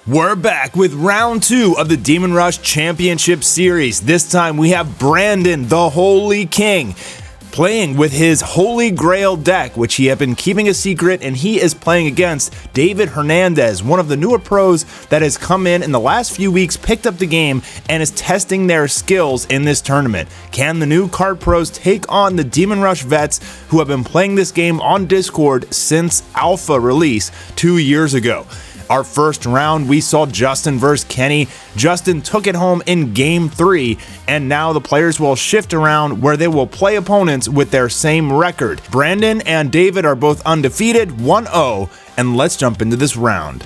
We're back with round 2 of the Demon Rush Championship Series. This time we have Brandon, the Holy King, playing with his Holy Grail deck, which he had been keeping a secret, and he is playing against David Hernandez, one of the newer pros that has come in the last few weeks, picked up the game, and is testing their skills in this tournament. Can the new card pros take on the Demon Rush vets who have been playing this game on Discord since alpha release 2 years ago? Our first round, we saw Justin versus Kenny. Justin took it home in Game 3, and now the players will shift around where they will play opponents with their same record. Brandon and David are both undefeated, 1-0, and let's jump into this round.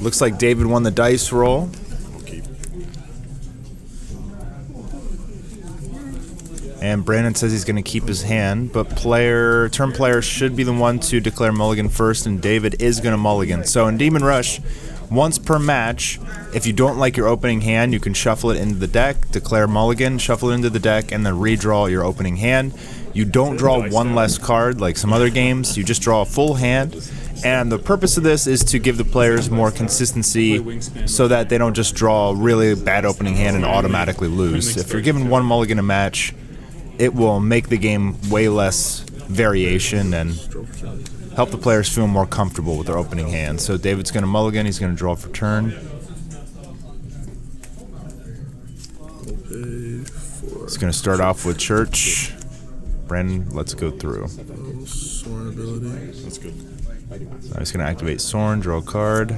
Looks like David won the dice roll. And Brandon says he's going to keep his hand, but turn player should be the one to declare mulligan first, and David is going to mulligan. So in Demon Rush, once per match, if you don't like your opening hand, you can shuffle it into the deck, declare mulligan, shuffle it into the deck, and then redraw your opening hand. You don't draw one less card like some other games, you just draw a full hand. And the purpose of this is to give the players more consistency so that they don't just draw a really bad opening hand and automatically lose. If you're given one mulligan a match, it will make the game way less variation and help the players feel more comfortable with their opening hand. So David's going to mulligan, he's going to draw for turn. He's going to start off with Church. Brandon, let's go through. Sorin ability. That's good. Now he's going to activate Sorin, draw a card.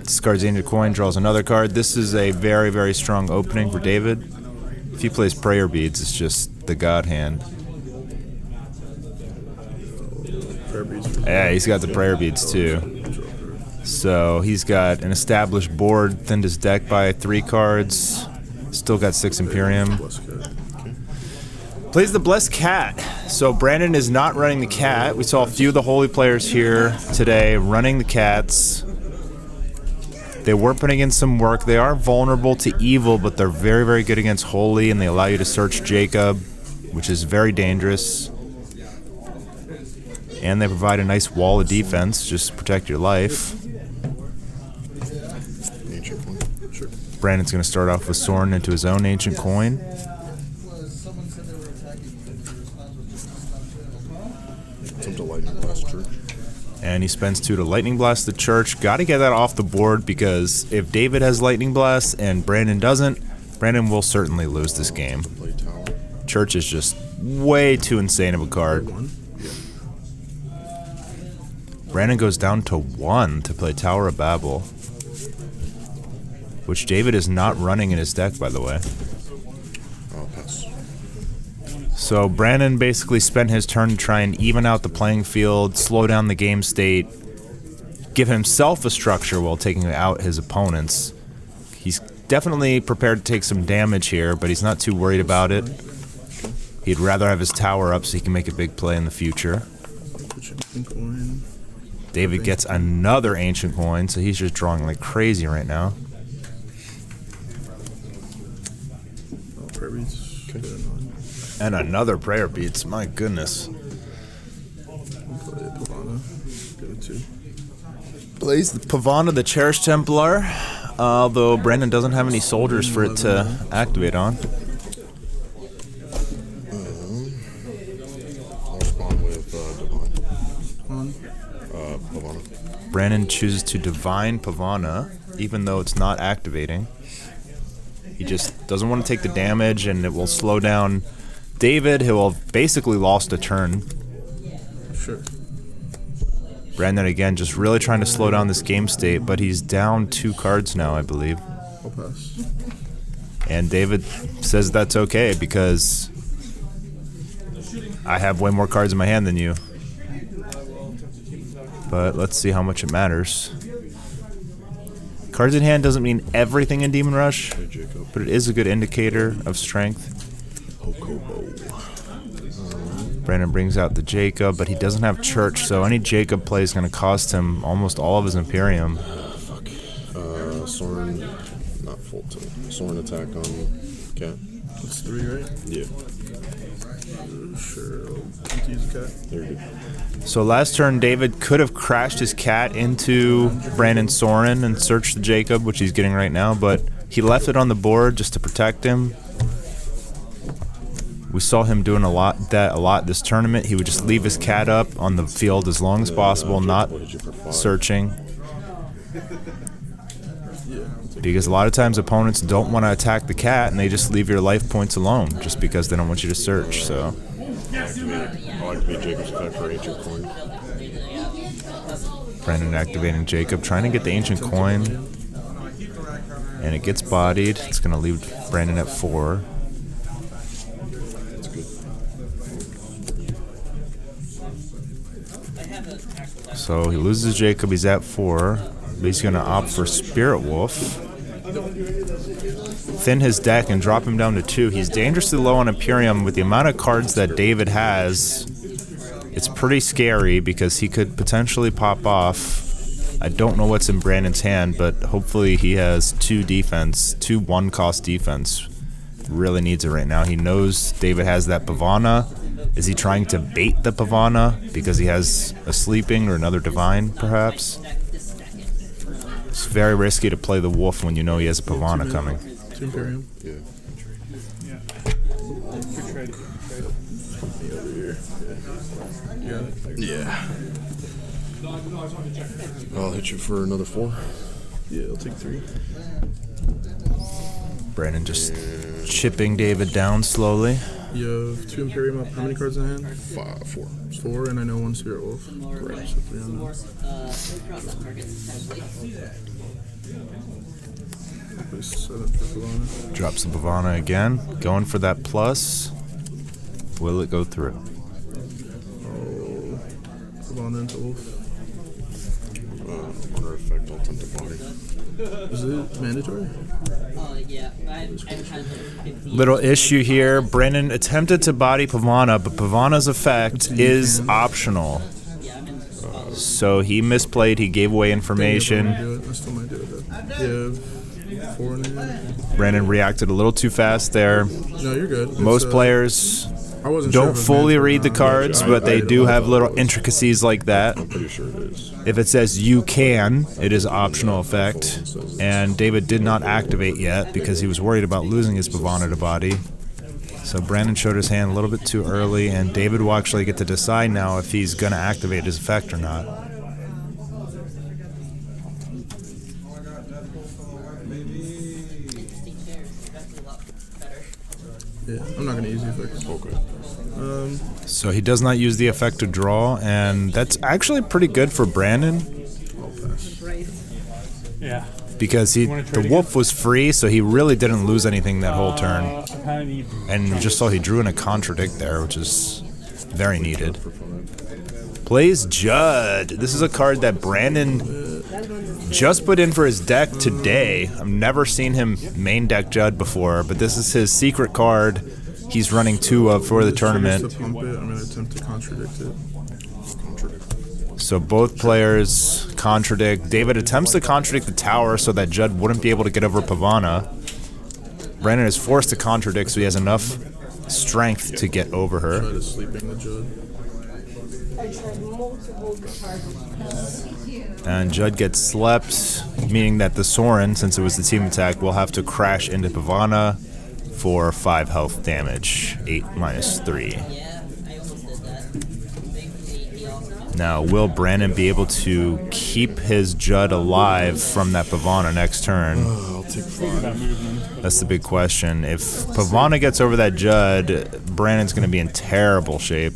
Discards Ancient Coin, draws another card. This is a very, very strong opening for David. If he plays Prayer Beads, it's just the God hand. Yeah, he's got the Prayer Beads too. So he's got an established board, thinned his deck by 3 cards. Still got 6 Imperium. Plays the Blessed Cat. So Brandon is not running the cat. We saw a few of the Holy players here today running the cats. They were putting in some work. They are vulnerable to evil, but they're very, very good against Holy, and they allow you to search Jacob, which is very dangerous. And they provide a nice wall of defense, just to protect your life. Sure. Brandon's going to start off with Sorin into his own Ancient Coin. Attempt to Lightning Blast Church. And he spends 2 to Lightning Blast the Church. Got to get that off the board, because if David has Lightning Blast and Brandon doesn't, Brandon will certainly lose this game. Church is just way too insane of a card. Brandon goes down to 1 to play Tower of Babel, which David is not running in his deck, by the way. I'll pass. So Brandon basically spent his turn to try and even out the playing field, slow down the game state, give himself a structure while taking out his opponents. He's definitely prepared to take some damage here, but he's not too worried about it. He'd rather have his tower up so he can make a big play in the future. David gets another Ancient Coin, so he's just drawing like crazy right now. And another Prayer Beads, my goodness. Plays the Pavana, the Cherished Templar, although Brandon doesn't have any soldiers for it to activate on. I'll respond with Divine. Pavana. Brandon chooses to Divine Pavana, even though it's not activating. He just doesn't want to take the damage, and it will slow down David, who will have basically lost a turn. Sure. Brandon, again, just really trying to slow down this game state, but he's down 2 cards now, I believe. I'll pass. And David says that's okay, because I have way more cards in my hand than you. But let's see how much it matters. Cards in hand doesn't mean everything in Demon Rush, but it is a good indicator of strength. Brandon brings out the Jacob, but he doesn't have Church, so any Jacob play is going to cost him almost all of his Imperium. Sorin, not full tilt. Sorin attack on Cat. That's 3, right? Yeah. Sure. I'll use a cat. There you go. So last turn, David could have crashed his cat into Brandon Soren and searched the Jacob, which he's getting right now, but he left it on the board just to protect him. We saw him doing a lot this tournament. He would just leave his cat up on the field as long as possible, not searching. Because a lot of times opponents don't want to attack the cat and they just leave your life points alone just because they don't want you to search. So I like to be Jacob's effect for Ancient Coin. Brandon activating Jacob, trying to get the Ancient Coin. And it gets bodied. It's going to leave Brandon at 4. That's good. So he loses Jacob, he's at 4. But he's going to opt for Spirit Wolf. Thin his deck and drop him down to 2. He's dangerously low on Imperium. With the amount of cards that David has, it's pretty scary because he could potentially pop off. I don't know what's in Brandon's hand, but hopefully he has 2 1-cost defense. Really needs it right now. He knows David has that Pavana. Is he trying to bait the Pavana because he has a Sleeping or another Divine, perhaps? It's very risky to play the Wolf when you know he has a Pavana coming. 2 Imperium. Yeah. Yeah. I'll hit you for another 4. Yeah, I'll take 3. Brandon just chipping David down slowly. You have 2 Imperium up. How many cards in hand? 4. 4, and I know 1 Spirit Wolf. Correct. So 3 on that. Place 7 for Pavana. Drops the Pavana again. Going for that plus. Will it go through? Oh, Pavana into Wolf. Honor effect, I'll attempt to body. Is it mandatory? Yeah. Little issue here. Brandon attempted to body Pavana, but Pavana's effect is optional. So he misplayed. He gave away I information. still might do it though. You have 4 in hand. Brandon reacted a little too fast there. No, you're good. Most players I wasn't sure don't if it was fully mandatory read the or not. cards, but they do have little intricacies like that. I'm pretty sure it is. If it says you can, it is optional effect. And David did not activate yet because he was worried about losing his Pavana to body. So Brandon showed his hand a little bit too early, and David will actually get to decide now if he's going to activate his effect or not. Yeah, I'm not going to use the effects. Okay. So he does not use the effect to draw, and that's actually pretty good for Brandon I'll pass. Yeah. because the Wolf was free, so he really didn't lose anything that whole turn. I kind of need. And you just saw he drew in a Contradict there, which is very needed. For 5. Plays Judd. This is a card that Brandon just put in for his deck today. I've never seen him main deck Judd before, but this is his secret card. He's running 2 of for the tournament. To pump it, I'm going to attempt to contradict it. So both players contradict. David attempts to contradict the tower so that Judd wouldn't be able to get over Pavana. Brandon is forced to contradict, so he has enough strength to get over her. Try to Sleeping the Judd. And Judd gets slept, meaning that the Soren, since it was the team attack, will have to crash into Pavana for 5 health damage. 8 minus 3. Yeah, I almost did that. Now, will Brandon be able to keep his Judd alive from that Pavana next turn? I'll take 5. That's the big question. If Pavana gets over that Judd, Brandon's going to be in terrible shape.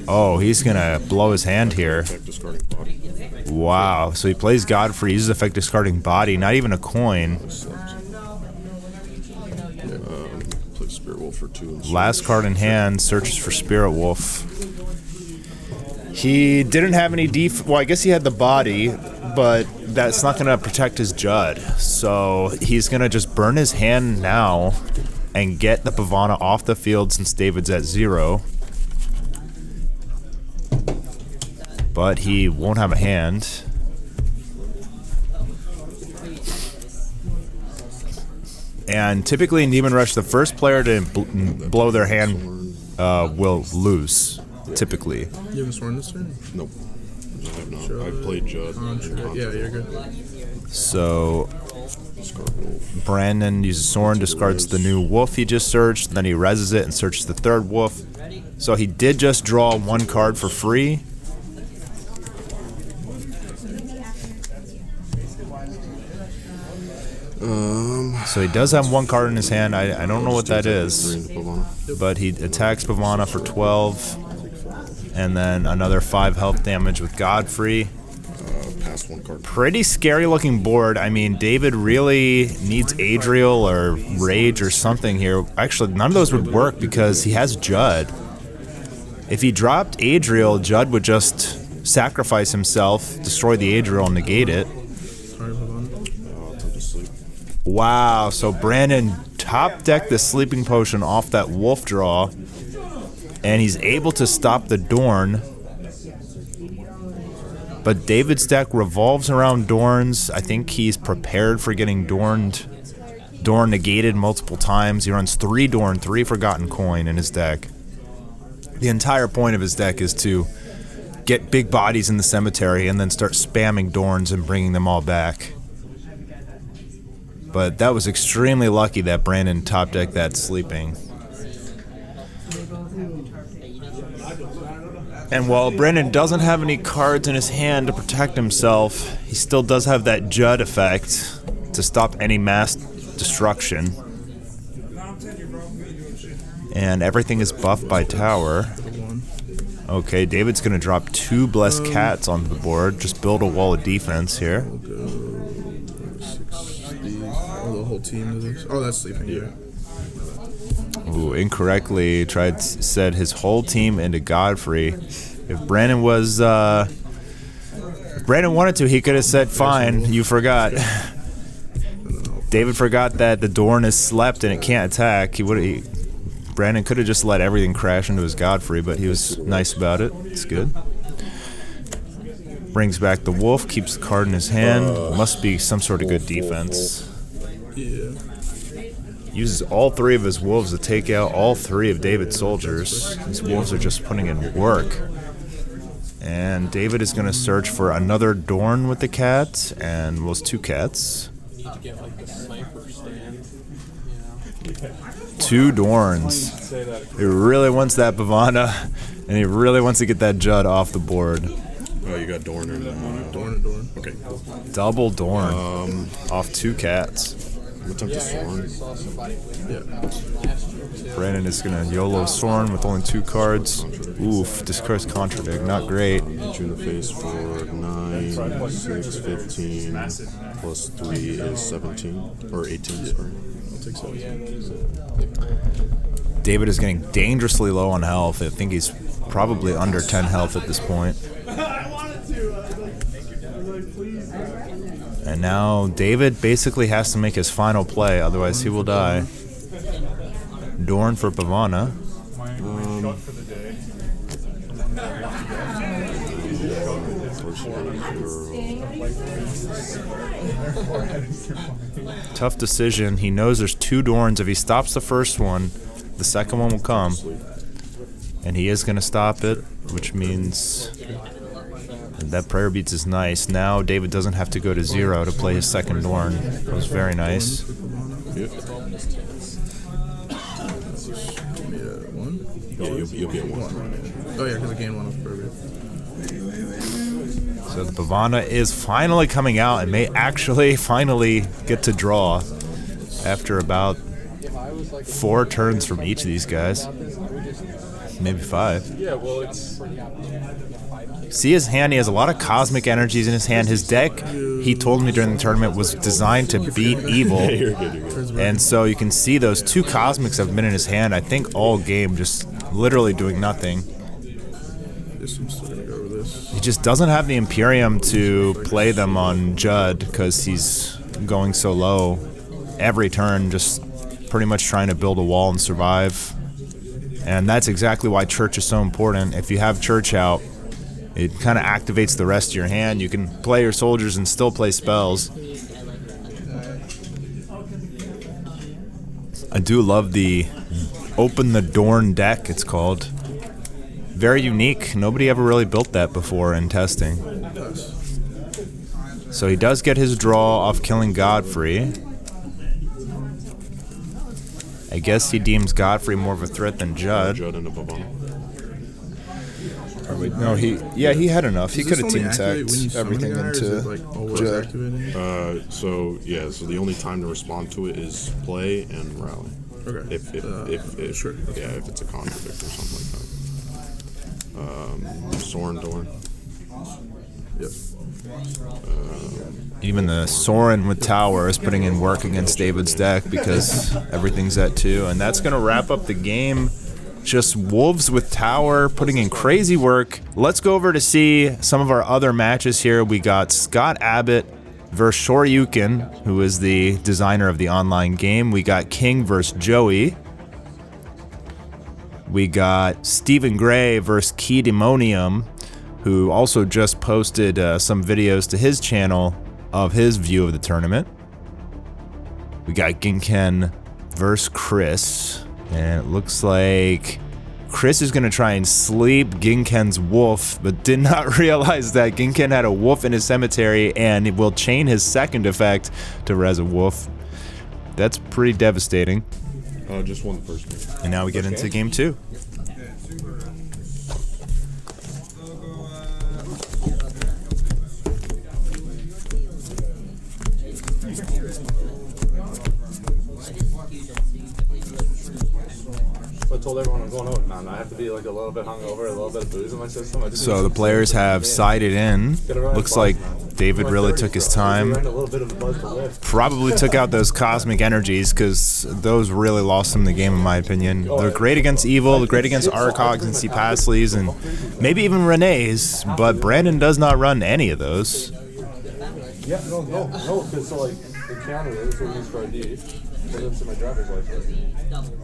Oh, he's going to blow his hand here. Effect discarding body. Wow. So he plays Godfrey, uses effect discarding body, not even a coin. Play Spirit Wolf for 2. And Last card in hand, searches for Spirit Wolf. He didn't have any well, I guess he had the body, but that's not going to protect his Judd. So he's going to just burn his hand now and get the Pavana off the field since David's at 0. But he won't have a hand. And typically in Demon Rush, the first player to blow their hand will lose, typically. You have a Sworn this turn? Nope. I have not. I've played Judd. Yeah, you're good. So Discard Wolf. Brandon uses Soren, discards the new wolf he just searched, then he reses it and searches the third wolf. So he did just draw 1 card for free. So he does have 1 card in his hand. I don't know what that is, but he attacks Pavana for 12, and then another 5 health damage with Godfrey. Pass 1 card. Pretty scary looking board. I mean, David really needs Adriel or Rage or something here. Actually, none of those would work because he has Judd. If he dropped Adriel, Judd would just sacrifice himself, destroy the Adriel, and negate it. Sorry, Pavana. Time to sleep. Wow, so Brandon top decked the sleeping potion off that wolf draw, and he's able to stop the Dorn. But David's deck revolves around Dorns. I think he's prepared for getting Dorn negated multiple times. He runs 3 Dorn, 3 Forgotten Coin in his deck. The entire point of his deck is to get big bodies in the cemetery and then start spamming Dorns and bringing them all back. But that was extremely lucky that Brandon top decked that sleeping. And while Brandon doesn't have any cards in his hand to protect himself, he still does have that Judd effect to stop any mass destruction. And everything is buffed by tower. Okay, David's going to drop 2 Blessed Cats onto the board. Just build a wall of defense here. 60. Oh, the whole team is this. Oh, that's sleeping. Yeah. Ooh, incorrectly said his whole team into Godfrey. If Brandon was, if Brandon wanted to, he could have said, fine, you forgot. David forgot that the Dorn is slept and it can't attack. Brandon could have just let everything crash into his Godfrey, but he was nice about it. It's good. Brings back the wolf, keeps the card in his hand. Must be some sort of good defense. Yeah. Uses all 3 of his wolves to take out all 3 of David's soldiers. These wolves are just putting in work. And David is going to search for another Dorn with the cat, and those 2 cats. 2 Dorns. He really wants that Pavana, and he really wants to get that Judd off the board. Oh, you got Dorn and Dorn. Okay. Double Dorn off 2 cats. What time to Sworn? Brandon is going to YOLO Soren with only 2 cards. Oof, discards Contradict, not great. Hit you in the face for 9, 6, 15, plus 3 is 17, or 18, sorry. I'll take 17. David is getting dangerously low on health. I think he's probably under 10 health at this point. And now David basically has to make his final play, otherwise he will die. Dorn for Pavana. Tough decision. He knows there's 2 Dorns. If he stops the first one, the second one will come. And he is going to stop it, which means that Prayer Beats is nice. Now David doesn't have to go to 0 to play his second Dorn. That was very nice. Yeah, you'll be at 1. Oh, yeah, because I gained 1 off Prayer Beat. So the Pavana is finally coming out and may actually finally get to draw after about 4 turns from each of these guys. Maybe 5. See his hand, he has a lot of cosmic energies in his hand. His deck, he told me during the tournament, was designed to beat evil. You're good. And so you can see those 2 cosmics have been in his hand, I think all game, just literally doing nothing. This one's still gonna go over this. He just doesn't have the Imperium to play them on Judd because he's going so low. Every turn, just pretty much trying to build a wall and survive. And that's exactly why Church is so important. If you have Church out, it kind of activates the rest of your hand. You can play your soldiers and still play spells. I do love the Open the Dorn deck, it's called. Very unique. Nobody ever really built that before in testing. So he does get his draw off killing Godfrey. I guess he deems Godfrey more of a threat than Judd. Judd and a Bavana. No, he had enough. He Does could this have team only activate when you tacked summon everything the guy, or is into it, like, always Judd. activating? So the only time to respond to it is play and rally. Okay. If sure. Yeah, if it's a contradict or something like that. Soren Dorn. Yep. Even the Soren with Tower is putting in work against David's deck because everything's at 2. And that's going to wrap up the game. Just Wolves with Tower putting in crazy work. Let's go over to see some of our other matches here. We got Scott Abbott versus Shoryuken, who is the designer of the online game. We got King versus Joey. We got Stephen Gray versus Key Demonium, who also just posted some videos to his channel of his view of the tournament. We got Ginken versus Chris, and it looks like Chris is going to try and sleep Ginken's wolf, but did not realize that Ginken had a wolf in his cemetery, and it will chain his second effect to res a wolf. That's pretty devastating. Just won the first game. And now we get into game 2. I told everyone I'm going out, man. I have to be like a little bit hungover, a little bit of booze in my system. So the players have sided in. Looks like David really took his time. Probably took out those cosmic energies because those really lost him the game in my opinion. They're great against evil, they're great against Arcogs and Cipasleys and maybe even Renee's, but Brandon does not run any of those. Yeah, no, because so like the counter is what we use for ID. Lives in my driver's license.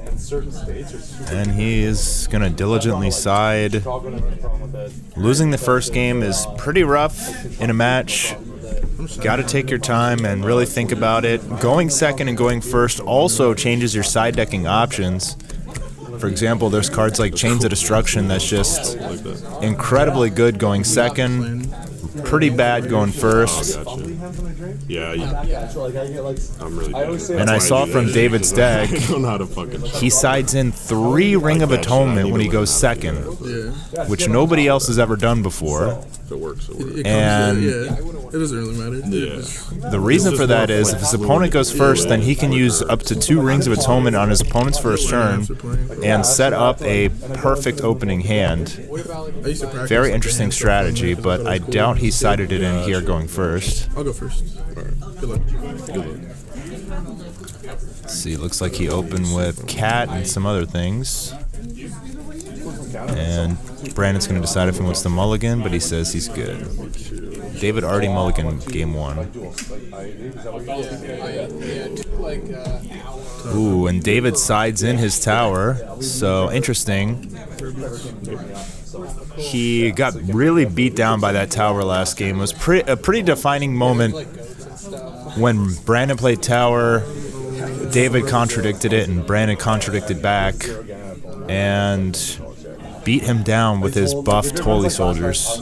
In certain states are super. And he is going to diligently side. Losing the first game is pretty rough in a match. Got to take your time and really think about it. Going second and going first also changes your side decking options. For example, there's cards like Chains of Destruction that's just incredibly good going second, pretty bad going first. Yeah, I'm really bad. And I saw from David's deck, I don't know how to fucking he sides in 3 Ring of Atonement when he goes second, which nobody else has ever done before. If it works, it works. It And it doesn't really matter. Yeah. the reason for that is if his opponent goes first, then he can use up to 2 Rings of Atonement on his opponent's first turn and set up a perfect opening hand. I used to practice. Very interesting strategy, but I doubt he sided it in here going first. I'll go first. Good luck. Let's see, looks like he opened with Cat and some other things. And Brandon's going to decide if he wants to mulligan, but he says he's good. David already mulliganed game 1. Ooh, and David sides in his tower, so interesting. He got really beat down by that tower last game. It was a pretty defining moment when Brandon played tower. David contradicted it, and Brandon contradicted back, and beat him down with his buffed Holy Soldiers.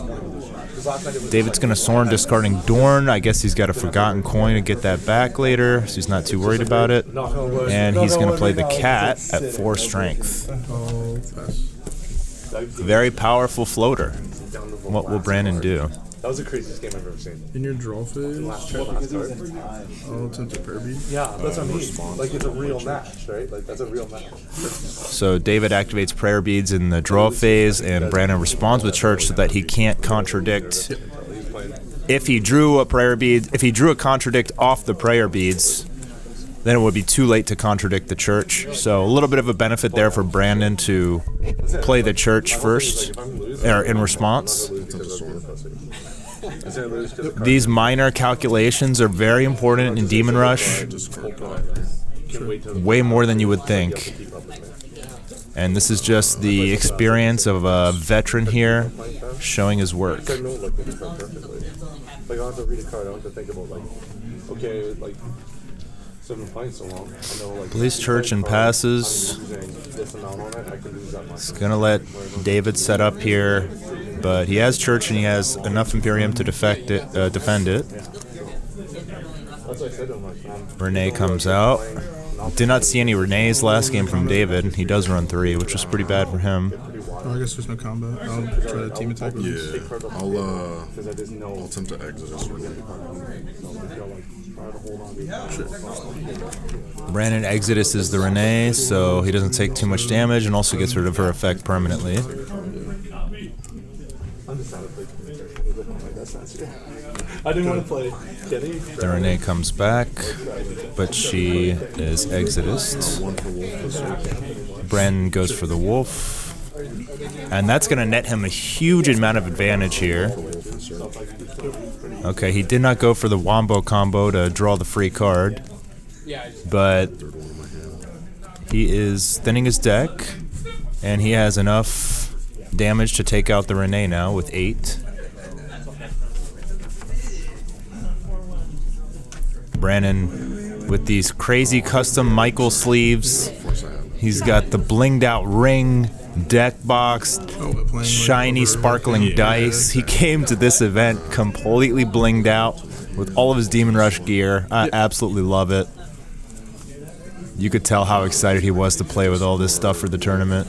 David's going to Soren discarding Dorn. I guess he's got a Forgotten Coin to get that back later, so he's not too worried about it. And he's going to play the Cat at 4 strength. Very powerful floater. What will Brandon do? That was the craziest game I've ever seen. In your draw phase, I'll attempt a Kirby. Yeah, that's what I mean. Like, it's a real match, right? Like, that's a real match. So David activates Prayer Beads in the draw phase, and Brandon responds with Church so that he can't contradict. If he drew a Prayer Bead, if he drew a contradict off the Prayer Beads, then it would be too late to contradict the Church. So a little bit of a benefit there for Brandon to play the Church first, or in response. These minor calculations are very important in Demon Rush, way more than you would think. And this is just the experience of a veteran here showing his work. Like, I don't have to read a card. I don't have to think about, like, okay, like, So I've been playing so long. I know, like, Plays church and passes. using this amount on it, I can lose that much. He's gonna let David set up here, but he has church and he has enough Imperium to defend it. That's what I said to him, like, man. Renee comes out. Did not see any Renees last game from David. He does run 3, which was pretty bad for him. Oh, I guess there's no combo. I'll try to team attack with this. Yeah, I'll attempt to exit this one. Brandon Exodus is the Renee, so he doesn't take too much damage and also gets rid of her effect permanently. I didn't want to play Kenny. The Renee comes back, but she is Exodus. Brandon goes for the Wolf. And that's going to net him a huge amount of advantage here. Okay, he did not go for the Wombo combo to draw the free card. But he is thinning his deck, and he has enough damage to take out the Renee now with 8. Brandon with these crazy custom Michael sleeves. He's got the blinged out ring, deck box, shiny sparkling dice. He came to this event completely blinged out with all of his Demon Rush gear. I absolutely love it. You could tell how excited he was to play with all this stuff for the tournament.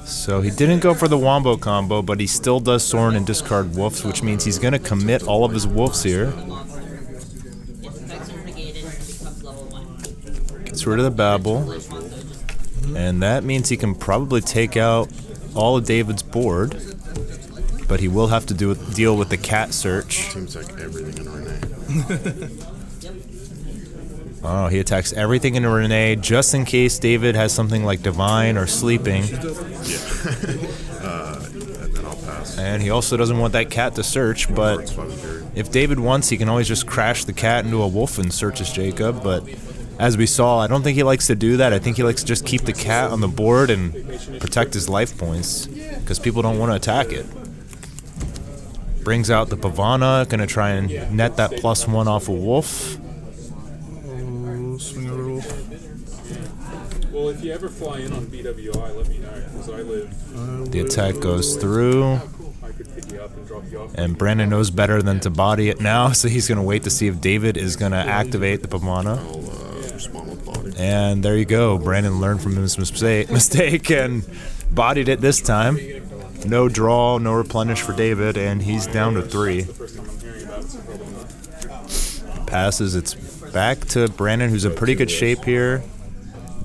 So he didn't go for the Wombo combo, but he still does Sorin and discard Wolves, which means he's going to commit all of his Wolves here. Gets rid of the Babel. And that means he can probably take out all of David's board. But he will have to deal with the cat search. Seems like everything in Renee. Oh, he attacks everything in Renee just in case David has something like Divine or Sleeping. And then I'll pass. And he also doesn't want that cat to search, but if David wants, he can always just crash the cat into a wolf and search his Jacob. But as we saw, I don't think he likes to do that. I think he likes to just keep the cat on the board and protect his life points because people don't want to attack it. Brings out the Pavana, gonna try and net that +1 off a wolf. Swing over wolf. Well, if you ever fly in on BWI, let me know, because I live. The attack goes through, I could pick you up and drop you off. and Brandon knows better than to body it now, so he's gonna wait to see if David is gonna activate the Pavana. I'll respond with body. And there you go. Brandon learned from his mistake and bodied it this time. No draw, no replenish for David, and he's down to 3. Passes. It's back to Brandon, who's in pretty good shape here.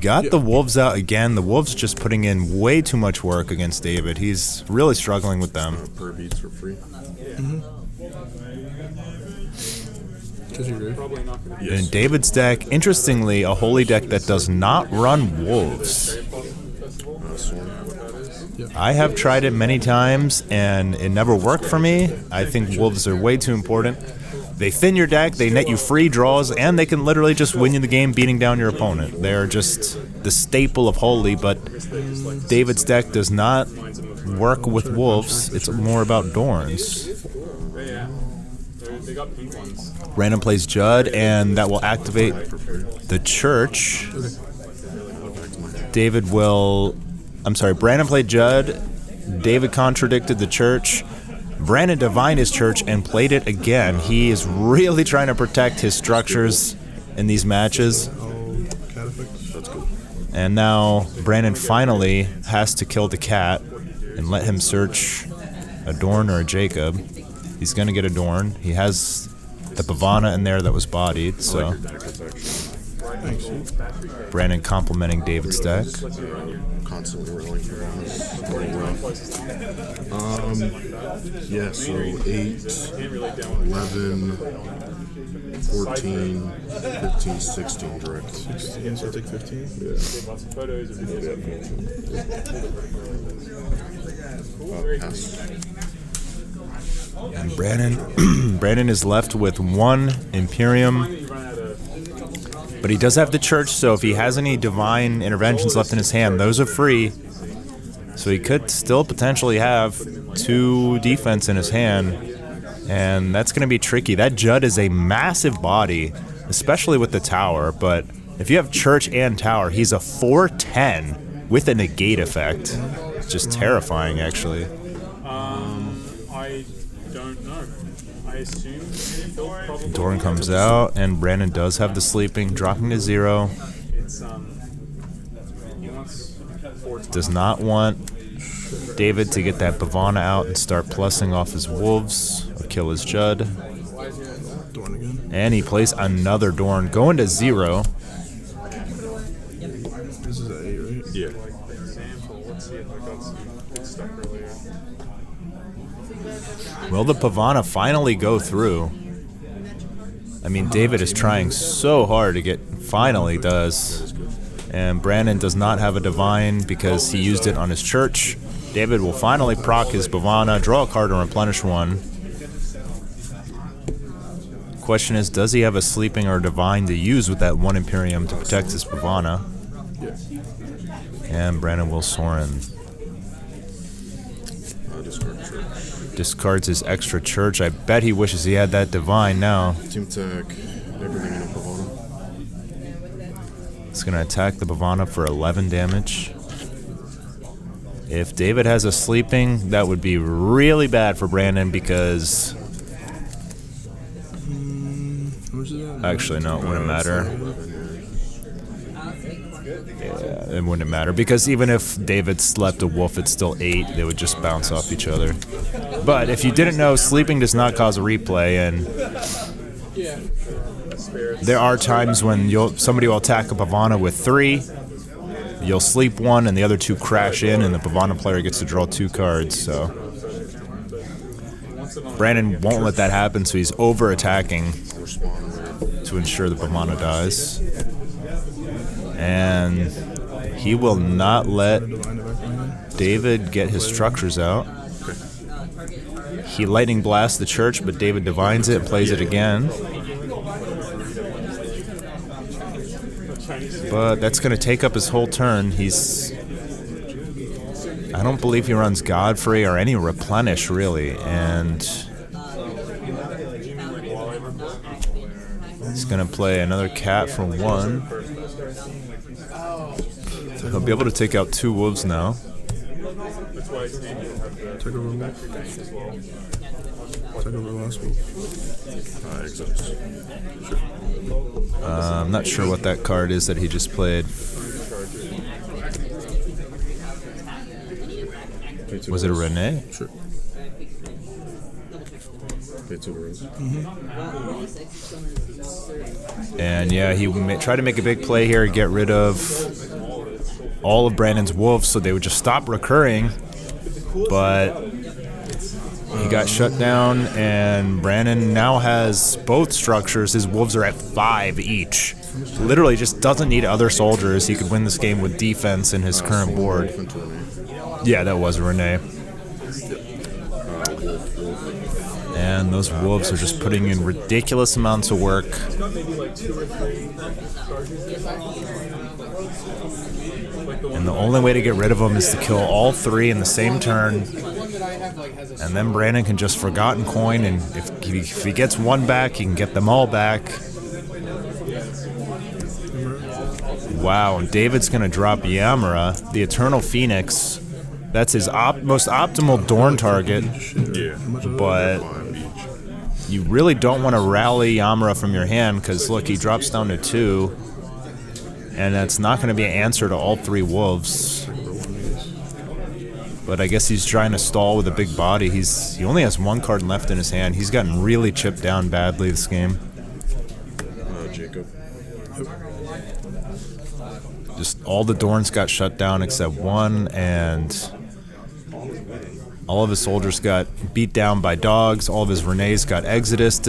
Got the Wolves out again. The Wolves just putting in way too much work against David. He's really struggling with them. Per beats for free. Because you're Probably not going to be. In David's deck, interestingly, a holy deck that does not run Wolves. Sorin. I have tried it many times, and it never worked for me. I think Wolves are way too important. They thin your deck, they net you free draws, and they can literally just win you the game beating down your opponent. They're just the staple of Holy, but David's deck does not work with Wolves. It's more about Dorns. Yeah. They got pink ones. Random plays Judd, and that will activate the Church. David will... I'm sorry, Brandon played Judd. David contradicted the Church. Brandon divined his Church and played it again. He is really trying to protect his structures in these matches. That's good. And now Brandon finally has to kill the cat and let him search a Dorn or a Jacob. He's going to get a Dorn. He has the Pavana in there that was bodied, so Brandon complimenting David's deck. Constantly rolling for him is a little rough. Yeah, so 8, 11, 14, 15, 16 direct. 16, so take 15. Yeah. Photos or videos. Pass. And Brandon is left with 1 Imperium, but he does have the Church, so if he has any divine interventions left in his hand, those are free. So he could still potentially have 2 defense in his hand And that's going to be tricky. That Judd is a massive body, especially with the tower. But if you have Church and tower, he's a 410 with a negate effect. It's just terrifying, actually. I don't know. I assume he'll probably. Dorn comes out, and Brandon does have the sleeping, dropping to 0. It's he wants 4 Does not want David to get that Bavana out and start plussing off his wolves or kill his Judd. Dorn again. And he plays another Dorn, going to 0. This is at 8, right? Yeah. example. Let's see if I got some good stuff earlier. Will the Pavana finally go through? I mean, David is trying so hard to get, finally does. And Brandon does not have a Divine because he used it on his Church. David will finally proc his Bavana, draw a card, and replenish one. Question is, does he have a Sleeping or Divine to use with that 1 Imperium to protect his Bavana? And Brandon will Sorin. Discard Church. Discards his extra Church. I bet he wishes he had that Divine now. Team attack. Everything in a Pavana. It's going to attack the Bavana for 11 damage. If David has a Sleeping, that would be really bad for Brandon because... How much is that? Actually, no, it wouldn't matter. Yeah, it wouldn't matter because even if David slept a wolf, it's still 8. They would just bounce off each other. But if you didn't know, sleeping does not cause a replay, and there are times when somebody will attack a Pavana with 3. You'll sleep 1, and the other 2 crash in, and the Pavana player gets to draw 2 cards. So Brandon won't let that happen, so he's over attacking to ensure the Pavana dies. And he will not let David get his structures out. He Lightning Blasts the Church, but David divines it and plays it again. But that's going to take up his whole turn. I don't believe he runs Godfrey or any replenish, really. And he's going to play another cat for 1. He'll be able to take out 2 wolves now. Take over wolf. Take over last wolf. Exhaust. I'm not sure what that card is that he just played. Was it a Renee? Sure. Pay 2 rows. And yeah, he tried to make a big play here, get rid of all of Brandon's wolves so they would just stop recurring. But he got shut down, and Brandon now has both structures. His wolves are at 5 each. Literally just doesn't need other soldiers. He could win this game with defense in his current board. Yeah, that was a Renee. And those wolves are just putting in ridiculous amounts of work. And the only way to get rid of them is to kill all 3 in the same turn. And then Brandon can just Forgotten Coin, and if he gets 1 back, he can get them all back. Wow, and David's going to drop Yamara, the Eternal Phoenix. That's his most optimal Dorn target. Yeah. But you really don't want to rally Yamara from your hand because, look, he drops down to 2. And that's not going to be an answer to all 3 wolves. But I guess he's trying to stall with a big body. He only has 1 card left in his hand. He's gotten really chipped down badly this game. Jacob. Just all the Dorns got shut down except 1, and all of his soldiers got beat down by dogs. All of his Renees got Exodus.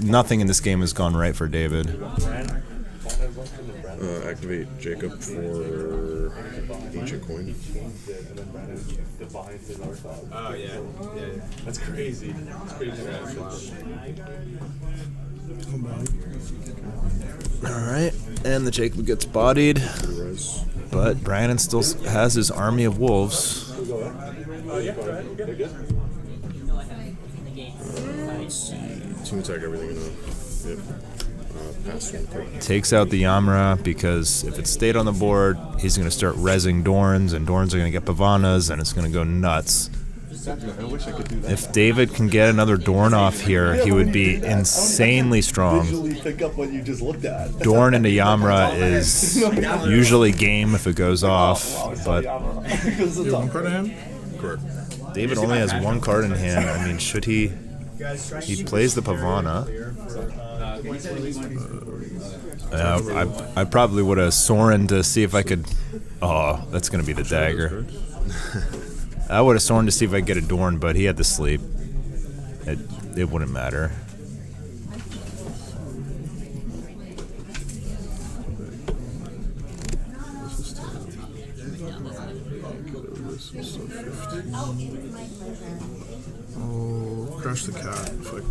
Nothing in this game has gone right for David. Activate Jacob for Ancient Coin. Oh, yeah. That's crazy. That's crazy. Alright, and the Jacob gets bodied. But Brandon still has his army of wolves. Let's see. Team attack everything enough. Yep. Pass one card. Takes out the Yamra because if it stayed on the board, he's going to start rezzing Dorns, and Dorns are going to get Pavanas, and it's going to go nuts. I wish I could do that. If David can get another Dorn off here, he would be insanely strong. Visually pick up what you just looked at. Dorn into Yamra is usually game if it goes off, but Because You have one card in hand? Correct. David only has one card in hand. I mean, should he? He plays the Pavana. I probably would have Soren to see if I could. Oh, that's gonna be the dagger. I would have Soren to see if I could get a Dorn, but he had to sleep. It wouldn't matter. Oh, crash the cat effect.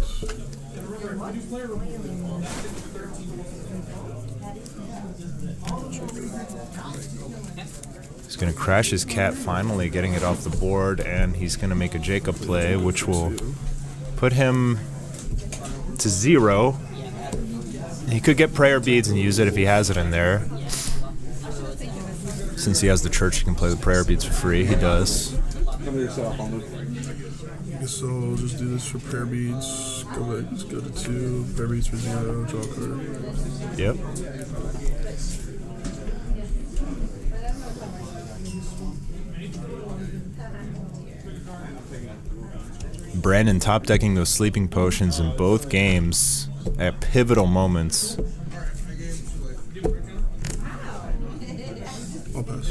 He's going to crash his cat, finally getting it off the board, and he's going to make a Jacob play, which will put him to 0. He could get prayer beads and use it if he has it in there. Since he has the church, he can play the prayer beads for free. He does. Come to yourself, I'll move. I guess I'll just do this for prayer beads. Go back, let's go to 2. Prayer beads for 0. Draw a card. Yep. Brandon top decking those sleeping potions in both games at pivotal moments. I'll pass.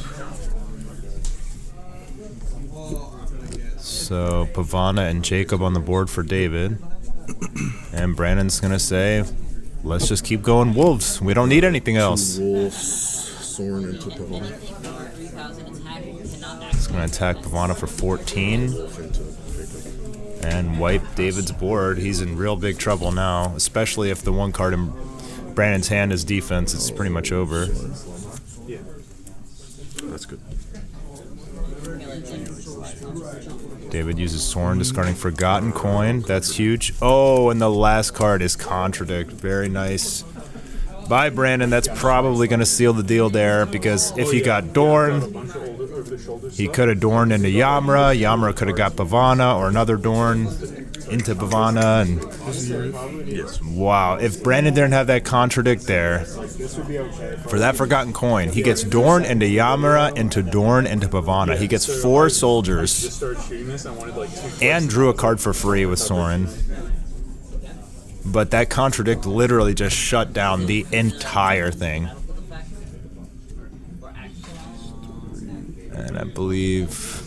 So Pavana and Jacob on the board for David. And Brandon's going to say, let's just keep going Wolves. We don't need anything else. Wolves, Soren into Pavana. He's going to attack Pavana for 14 Wolf into Jacob. and wipe David's board. He's in real big trouble now, especially if the one card in Brandon's hand is defense. It's pretty much over. That's good. David uses Soren, discarding Forgotten Coin. That's huge. Oh, and the last card is Contradict. Very nice. By Brandon, that's probably going to seal the deal there, because if he got Dorn, he could have Dorned into Yamra. Yamra could have got Pavana or another Dorn into Pavana. And Yes. wow, if Brandon didn't have that Contradict there, for that Forgotten Coin, he gets Dorn into Yamra, into Dorn, into Pavana. He gets 4 soldiers Just started shooting this. I wanted like 2 and drew a card for free with Soren. But that Contradict literally just shut down the entire thing. And I believe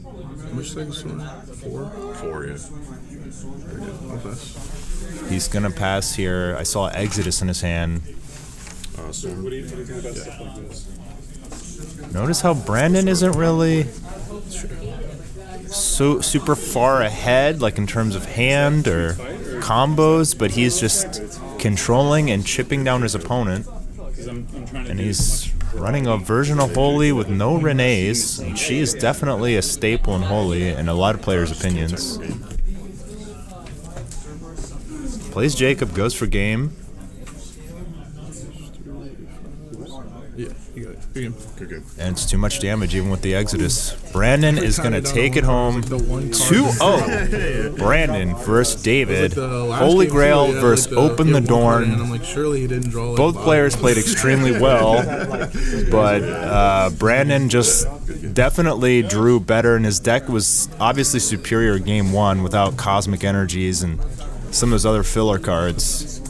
How much things? 4? 4, yeah. I'll pass. he's going to pass here. I saw Exodus in his hand. Soren. What do you think about stuff like this? Notice how Brandon isn't really so super far ahead, like in terms of hand or combos, but he's just controlling and chipping down his opponent. Because I'm trying to And do he's running a version of Holy with no Renee's. And she is definitely a staple in Holy in a lot of players' opinions. Plays Jacob, goes for game. Yeah, you got it. Good game. Good game. And it's too much damage even with the Exodus. Brandon is going to take it home. 2-0. Brandon versus David. Holy Grail versus Open the And Dorn. I'm like, surely he didn't draw like Both players played extremely well, but Brandon just definitely drew better, and his deck was obviously superior game 1 without Cosmic Energies and some of those other filler cards.